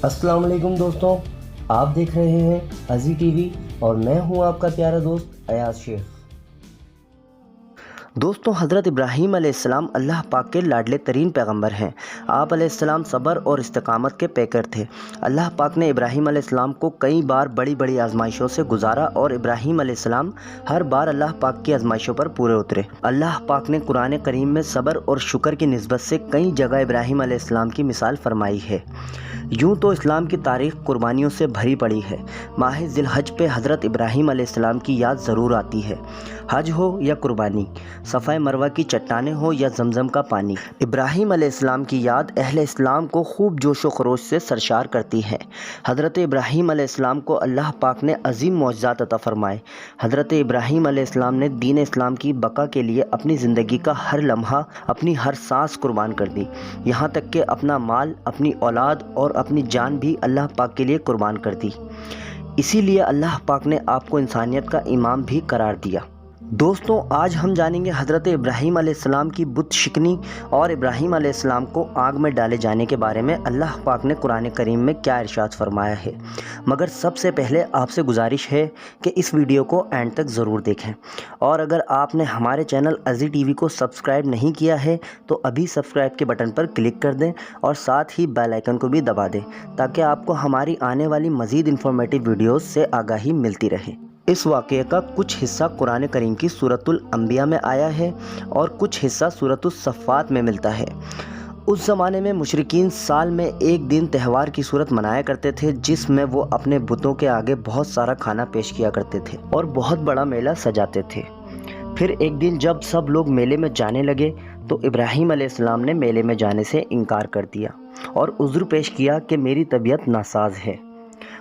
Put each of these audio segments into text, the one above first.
अस्सलाम वालेकुम दोस्तों, आप देख रहे हैं अजी टीवी और मैं हूं आपका प्यारा दोस्त अयाज शेख। दोस्तों, हज़रत इब्राहीम अलैहिस्सलाम अल्लाह पाक के लाडले तरीन पैगंबर हैं। आप अलैहिस्सलाम सब्र और इस्तिकामत के पैकर थे। अल्लाह पाक ने इब्राहीम अलैहिस्सलाम को कई बार बड़ी बड़ी आजमाइशों से गुजारा और इब्राहीम अलैहिस्सलाम हर बार अल्लाह पाक की आजमाइशों पर पूरे उतरे। अल्लाह पाक ने कुरान करीम में सब्र और शुक्र की निस्बत से कई जगह इब्राहीम अलैहिस्सलाम की मिसाल फरमाई है। यूँ तो इस्लाम की तारीख़ कुर्बानियों से भरी पड़ी है। माह ज़िलहज पे हज़रत इब्राहीम अलैहिस्सलाम की याद ज़रूर आती है। हज हो या कुर्बानी, सफ़ा मरवा की चट्टानें हो या जमज़म का पानी, इब्राहीम अलैहिस्सलाम की याद अहले इस्लाम को खूब जोश व खरोश से सरशार करती है। हज़रत इब्राहीम अलैहिस्सलाम को अल्लाह पाक ने अजीम मौजज़ात अता फ़रमाए। हज़रत इब्राहीम अलैहिस्सलाम ने दीन इस्लाम की बका के लिए अपनी ज़िंदगी का हर लम्हा, अपनी हर सांस कुर्बान कर दी। यहाँ तक कि अपना माल, अपनी औलाद और अपनी जान भी अल्लाह पाक के लिए कुर्बान कर दी। इसीलिए अल्लाह पाक ने आपको इंसानियत का इमाम भी करार दिया। दोस्तों, आज हम जानेंगे हज़रत इब्राहीम अलैहिस्सलाम की बुत शिकनी और इब्राहीम अलैहिस्सलाम को आग में डाले जाने के बारे में अल्लाह पाक ने कुरान करीम में क्या इरशाद फरमाया है। मगर सबसे पहले आपसे गुजारिश है कि इस वीडियो को एंड तक ज़रूर देखें, और अगर आपने हमारे चैनल अजी टीवी को सब्सक्राइब नहीं किया है तो अभी सब्सक्राइब के बटन पर क्लिक कर दें और साथ ही बेल आइकन को भी दबा दें, ताकि आपको हमारी आने वाली मज़ीद इंफॉर्मेटिव वीडियोज़ से आगाही मिलती रहे। इस वाक़ये का कुछ हिस्सा कुरान करीम की सूरतुल अंबिया में आया है और कुछ हिस्सा सूरतुस सफ़ात में मिलता है। उस ज़माने में मुशरिकीन साल में एक दिन त्यौहार की सूरत मनाया करते थे, जिसमें वो अपने बुतों के आगे बहुत सारा खाना पेश किया करते थे और बहुत बड़ा मेला सजाते थे। फिर एक दिन जब सब लोग मेले में जाने लगे तो इब्राहीम अलैहिस्सलाम ने मेले में जाने से इनकार कर दिया और उज़्र पेश किया कि मेरी तबीयत नासाज है,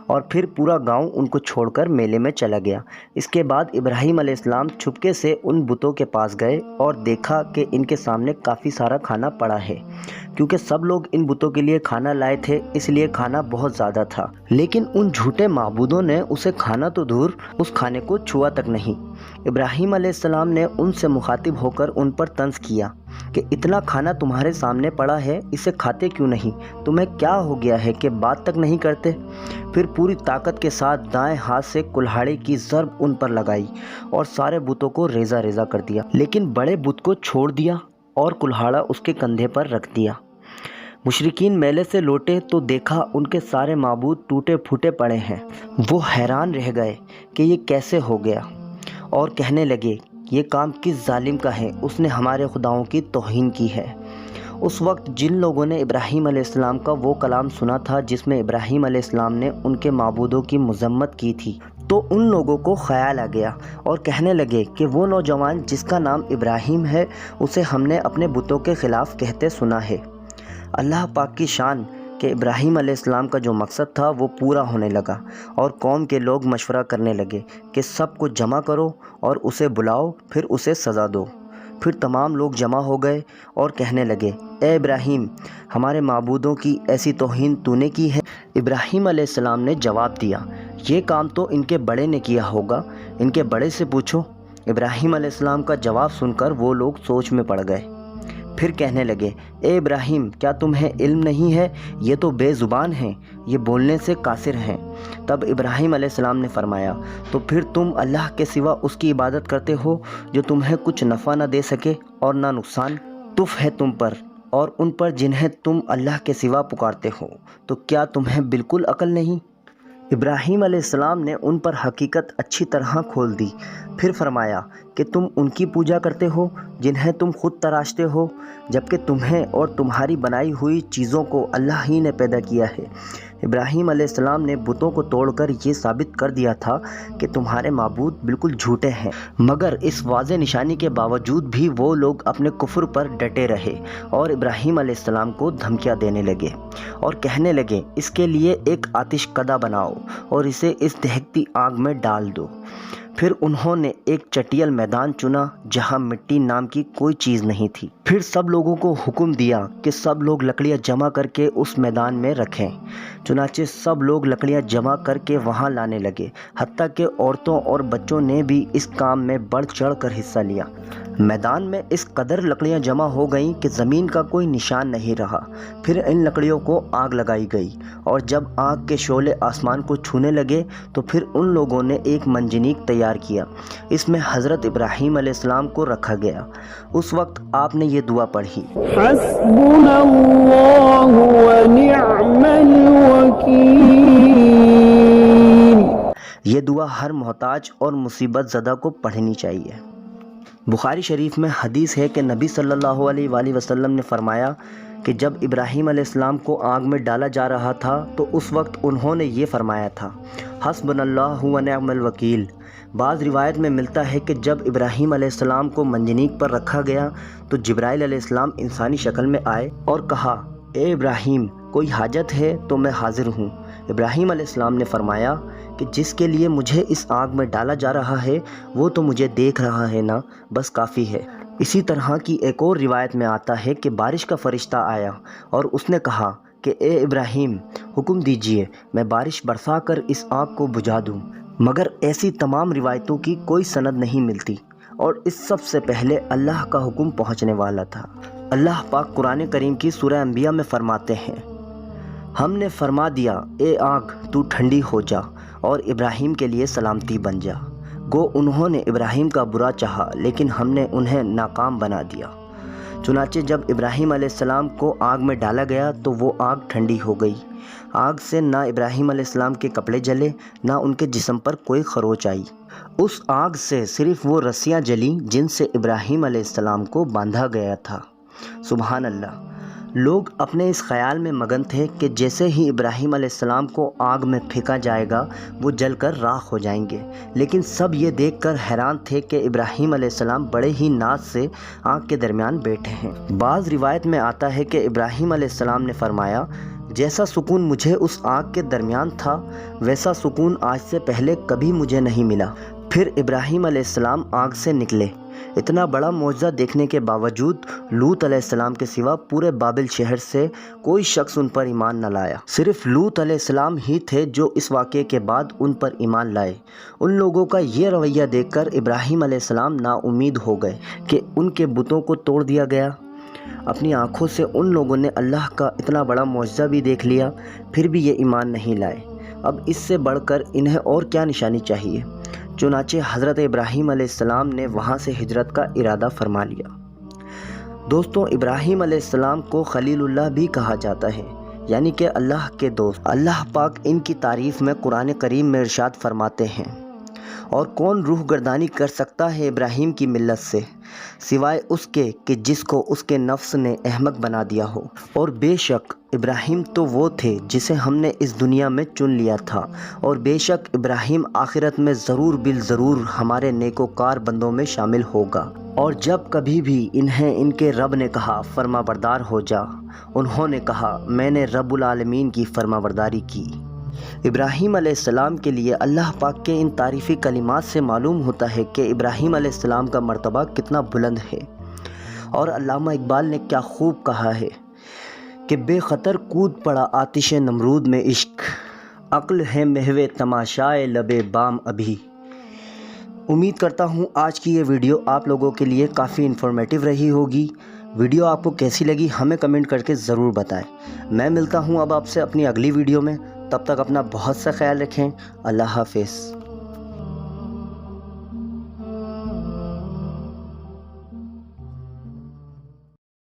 और फिर पूरा गांव उनको छोड़कर मेले में चला गया। इसके बाद इब्राहीम अलैहिस्सलाम छुपके से उन बुतों के पास गए और देखा कि इनके सामने काफ़ी सारा खाना पड़ा है। क्योंकि सब लोग इन बुतों के लिए खाना लाए थे, इसलिए खाना बहुत ज़्यादा था, लेकिन उन झूठे माबूदों ने उसे खाना तो दूर, उस खाने को छुआ तक नहीं। इब्राहीम अलैहिस्सलाम ने उनसे मुखातिब होकर उन पर तंज किया कि इतना खाना तुम्हारे सामने पड़ा है, इसे खाते क्यों नहीं? तुम्हें क्या हो गया है कि बात तक नहीं करते? फिर पूरी ताकत के साथ दाएं हाथ से कुल्हाड़ी की ज़रब उन पर लगाई और सारे बुतों को रेज़ा रेज़ा कर दिया, लेकिन बड़े बुत को छोड़ दिया और कुल्हाड़ा उसके कंधे पर रख दिया। मुशरिकीन मेले से लौटे तो देखा उनके सारे माबूद टूटे फूटे पड़े हैं। वो हैरान रह गए कि ये कैसे हो गया और कहने लगे, ये काम किस जालिम का है, उसने हमारे खुदाओं की तौहीन की है। उस वक्त जिन लोगों ने इब्राहीम अलैहिस्सलाम का वो कलाम सुना था जिसमें इब्राहीम अलैहिस्सलाम ने उनके माबूदों की मज़म्मत की थी, तो उन लोगों को ख़याल आ गया और कहने लगे कि वो नौजवान जिसका नाम इब्राहीम है, उसे हमने अपने बुतों के ख़िलाफ़ कहते सुना है। अल्लाह पाक की शान कि इब्राहीम अलैहिस्सलाम का जो मकसद था वो पूरा होने लगा और कौम के लोग मशवरा करने लगे कि सब कुछ जमा करो और उसे बुलाओ, फिर उसे सज़ा दो। फिर तमाम लोग जमा हो गए और कहने लगे, ए इब्राहीम, हमारे माबूदों की ऐसी तौहीन तूने की है? इब्राहीम अलैहिस्सलाम ने जवाब दिया, ये काम तो इनके बड़े ने किया होगा, इनके बड़े से पूछो। इब्राहीम अलैहिस्सलाम का जवाब सुनकर वो लोग सोच में पड़ गए। फिर कहने लगे, ए इब्राहीम, क्या तुम्हें इल्म नहीं है? ये तो बेज़ुबान हैं, ये बोलने से कासिर हैं। तब इब्राहीम अलैहिस्सलाम ने फरमाया, तो फिर तुम अल्लाह के सिवा उसकी इबादत करते हो जो तुम्हें कुछ नफ़ा न दे सके और ना नुकसान? तुफ़ है तुम पर और उन पर जिन्हें तुम अल्लाह के सिवा पुकारते हो, तो क्या तुम्हें बिल्कुल अक्ल नहीं? इब्राहीम अलैहिस्सलाम ने उन पर हकीकत अच्छी तरह खोल दी। फिर फरमाया कि तुम उनकी पूजा करते हो जिन्हें तुम खुद तराशते हो, जबकि तुम्हें और तुम्हारी बनाई हुई चीज़ों को अल्लाह ही ने पैदा किया है। इब्राहीम अलैहिस्सलाम ने बुतों को तोड़कर ये साबित कर दिया था कि तुम्हारे माबूद बिल्कुल झूठे हैं, मगर इस वाज़े निशानी के बावजूद भी वो लोग अपने कुफ्र पर डटे रहे और इब्राहीम अलैहिस्सलाम को धमकियाँ देने लगे और कहने लगे, इसके लिए एक आतिश कदा बनाओ और इसे इस दहकती आग में डाल दो। फिर उन्होंने एक चटियल मैदान चुना जहां मिट्टी नाम की कोई चीज़ नहीं थी। फिर सब लोगों को हुक्म दिया कि सब लोग लकड़ियां जमा करके उस मैदान में रखें। चुनाचे सब लोग लकड़ियां जमा करके वहां लाने लगे, हत्ता कि औरतों और बच्चों ने भी इस काम में बढ़ चढ़ कर हिस्सा लिया। میدان میں اس قدر لکڑیاں جمع ہو گئیں کہ زمین کا کوئی نشان نہیں رہا۔ پھر ان لکڑیوں کو آگ لگائی گئی اور جب آگ کے شعلے آسمان کو چھونے لگے تو پھر ان لوگوں نے ایک منجنیق تیار کیا، اس میں حضرت ابراہیم علیہ السلام کو رکھا گیا۔ اس وقت آپ نے یہ دعا پڑھی، حسبنا اللہ ونعم الوکیل۔ یہ دعا ہر محتاج اور مصیبت زدہ کو پڑھنی چاہیے۔ بخاری شریف میں حدیث ہے کہ نبی صلی اللہ علیہ وآلہ وسلم نے فرمایا کہ جب ابراہیم علیہ السلام کو آگ میں ڈالا جا رہا تھا تو اس وقت انہوں نے یہ فرمایا تھا، حسبنا اللہ ونعم الوکیل۔ بعض روایت میں ملتا ہے کہ جب ابراہیم علیہ السلام کو منجنیق پر رکھا گیا تو جبرائیل علیہ السلام انسانی شکل میں آئے اور کہا، اے ابراہیم، کوئی حاجت ہے تو میں حاضر ہوں۔ ابراہیم علیہ السلام نے فرمایا کہ جس کے لیے مجھے اس آگ میں ڈالا جا رہا ہے وہ تو مجھے دیکھ رہا ہے نا، بس کافی ہے۔ اسی طرح کی ایک اور روایت میں آتا ہے کہ بارش کا فرشتہ آیا اور اس نے کہا کہ اے ابراہیم، حکم دیجئے میں بارش برسا کر اس آگ کو بجھا دوں، مگر ایسی تمام روایتوں کی کوئی سند نہیں ملتی اور اس سب سے پہلے اللہ کا حکم پہنچنے والا تھا۔ اللہ پاک قرآن کریم کی سورہ انبیاء میں فرماتے ہیں، ہم نے فرما دیا اے آگ تو ٹھنڈی ہو جا اور ابراہیم کے لیے سلامتی بن جا۔ گو انہوں نے ابراہیم کا برا چاہا لیکن ہم نے انہیں ناکام بنا دیا۔ چنانچہ جب ابراہیم علیہ السلام کو آگ میں ڈالا گیا تو وہ آگ ٹھنڈی ہو گئی۔ آگ سے نہ ابراہیم علیہ السلام کے کپڑے جلے نہ ان کے جسم پر کوئی خروچ آئی۔ اس آگ سے صرف وہ رسیاں جلیں جن سے ابراہیم علیہ السلام کو باندھا گیا تھا۔ سبحان اللہ۔ لوگ اپنے اس خیال میں مگن تھے کہ جیسے ہی ابراہیم علیہ السلام کو آگ میں پھینکا جائے گا وہ جل کر راکھ ہو جائیں گے، لیکن سب یہ دیکھ کر حیران تھے کہ ابراہیم علیہ السلام بڑے ہی ناز سے آگ کے درمیان بیٹھے ہیں۔ بعض روایت میں آتا ہے کہ ابراہیم علیہ السلام نے فرمایا، جیسا سکون مجھے اس آگ کے درمیان تھا ویسا سکون آج سے پہلے کبھی مجھے نہیں ملا۔ پھر ابراہیم علیہ السلام آگ سے نکلے۔ اتنا بڑا معجزہ دیکھنے کے باوجود لوط علیہ السلام کے سوا پورے بابل شہر سے کوئی شخص ان پر ایمان نہ لایا۔ صرف لوط علیہ السلام ہی تھے جو اس واقعے کے بعد ان پر ایمان لائے۔ ان لوگوں کا یہ رویہ دیکھ کر ابراہیم علیہ السلام نا امید ہو گئے کہ ان کے بتوں کو توڑ دیا گیا۔ اپنی آنکھوں سے ان لوگوں نے اللہ کا اتنا بڑا معجزہ بھی دیکھ لیا، پھر بھی یہ ایمان نہیں لائے۔ اب اس سے بڑھ کر انہیں اور کیا نشانی چاہیے؟ چنانچہ حضرت ابراہیم علیہ السلام نے وہاں سے ہجرت کا ارادہ فرما لیا۔ دوستوں، ابراہیم علیہ السلام کو خلیل اللہ بھی کہا جاتا ہے، یعنی کہ اللہ کے دوست۔ اللہ پاک ان کی تعریف میں قرآن کریم میں ارشاد فرماتے ہیں، اور کون روح گردانی کر سکتا ہے ابراہیم کی ملت سے سوائے اس کے کہ جس کو اس کے نفس نے احمق بنا دیا ہو، اور بے شک ابراہیم تو وہ تھے جسے ہم نے اس دنیا میں چن لیا تھا، اور بے شک ابراہیم آخرت میں ضرور بالضرور ہمارے نیکوکار بندوں میں شامل ہوگا۔ اور جب کبھی بھی انہیں ان کے رب نے کہا فرما بردار ہو جا، انہوں نے کہا میں نے رب العالمین کی فرما برداری کی۔ ابراہیم علیہ السلام کے لیے اللہ پاک کے ان تعریفی کلمات سے معلوم ہوتا ہے کہ ابراہیم علیہ السلام کا مرتبہ کتنا بلند ہے۔ اور علامہ اقبال نے کیا خوب کہا ہے کہ بے خطر کود پڑا آتش نمرود میں عشق، عقل ہے محو تماشائے لب بام ابھی۔ امید کرتا ہوں آج کی یہ ویڈیو آپ لوگوں کے لیے کافی انفارمیٹیو رہی ہوگی۔ ویڈیو آپ کو کیسی لگی ہمیں کمنٹ کر کے ضرور بتائیں۔ میں ملتا ہوں اب آپ سے اپنی اگلی ویڈیو میں، تب تک اپنا بہت سا خیال رکھیں۔ اللہ حافظ۔